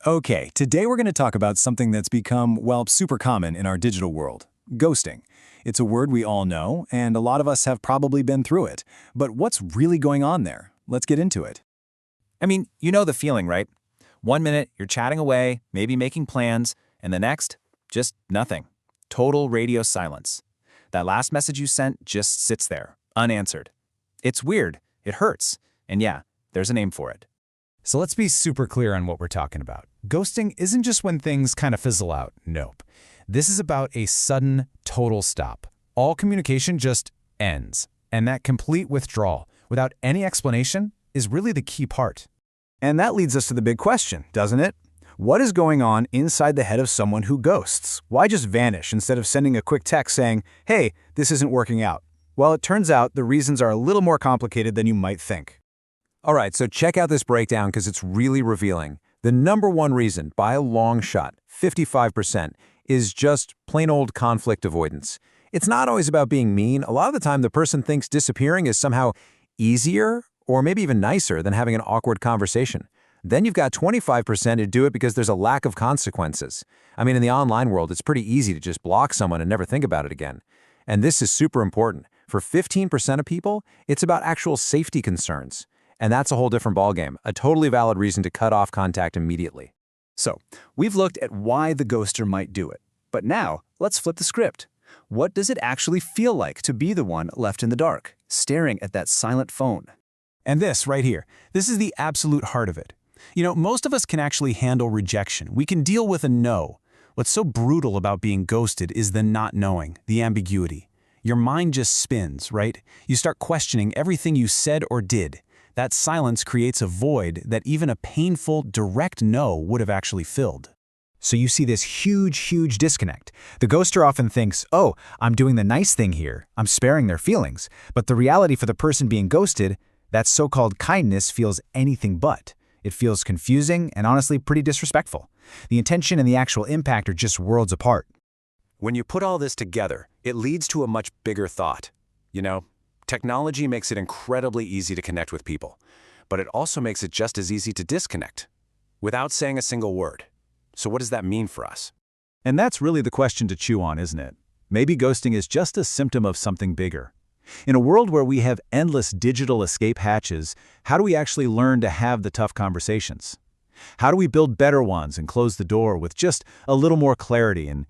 Okay, today we're going to talk about something that's become, well, super common in our digital world: ghosting. It's a word we all know, and a lot of us have probably been through it. But what's really going on there? Let's get into it. I mean, you know the feeling, right? One minute, you're chatting away, maybe making plans, and the next, just nothing. Total radio silence. That last message you sent just sits there, unanswered. It's weird, it hurts, and yeah, there's a name for it. So let's be super clear on what we're talking about. Ghosting isn't just when things kind of fizzle out. Nope. This is about a sudden, total stop. All communication just ends. And that complete withdrawal, without any explanation, is really the key part. And that leads us to the big question, doesn't it? What is going on inside the head of someone who ghosts? Why just vanish instead of sending a quick text saying, "Hey, this isn't working out"? Well, it turns out the reasons are a little more complicated than you might think. All right, so check out this breakdown because it's really revealing. The number one reason, by a long shot, 55%, is just plain old conflict avoidance. It's not always about being mean. A lot of the time, the person thinks disappearing is somehow easier or maybe even nicer than having an awkward conversation. Then you've got 25% who do it because there's a lack of consequences. I mean, in the online world, it's pretty easy to just block someone and never think about it again. And this is super important. For 15% of people, it's about actual safety concerns. And that's a whole different ballgame, a totally valid reason to cut off contact immediately. So, we've looked at why the ghoster might do it. But now, let's flip the script. What does it actually feel like to be the one left in the dark, staring at that silent phone? And this right here, this is the absolute heart of it. You know, most of us can actually handle rejection. We can deal with a no. What's so brutal about being ghosted is the not knowing, the ambiguity. Your mind just spins, right? You start questioning everything you said or did. That silence creates a void that even a painful, direct no would have actually filled. So you see this huge disconnect. The ghoster often thinks, oh, I'm doing the nice thing here. I'm sparing their feelings. But the reality for the person being ghosted, that so-called kindness feels anything but. It feels confusing and honestly pretty disrespectful. The intention and the actual impact are just worlds apart. When you put all this together, it leads to a much bigger thought. You know, technology makes it incredibly easy to connect with people, but it also makes it just as easy to disconnect without saying a single word. So what does that mean for us? And that's really the question to chew on, isn't it? Maybe ghosting is just a symptom of something bigger. In a world where we have endless digital escape hatches, how do we actually learn to have the tough conversations? How do we build better ones and close the door with just a little more clarity and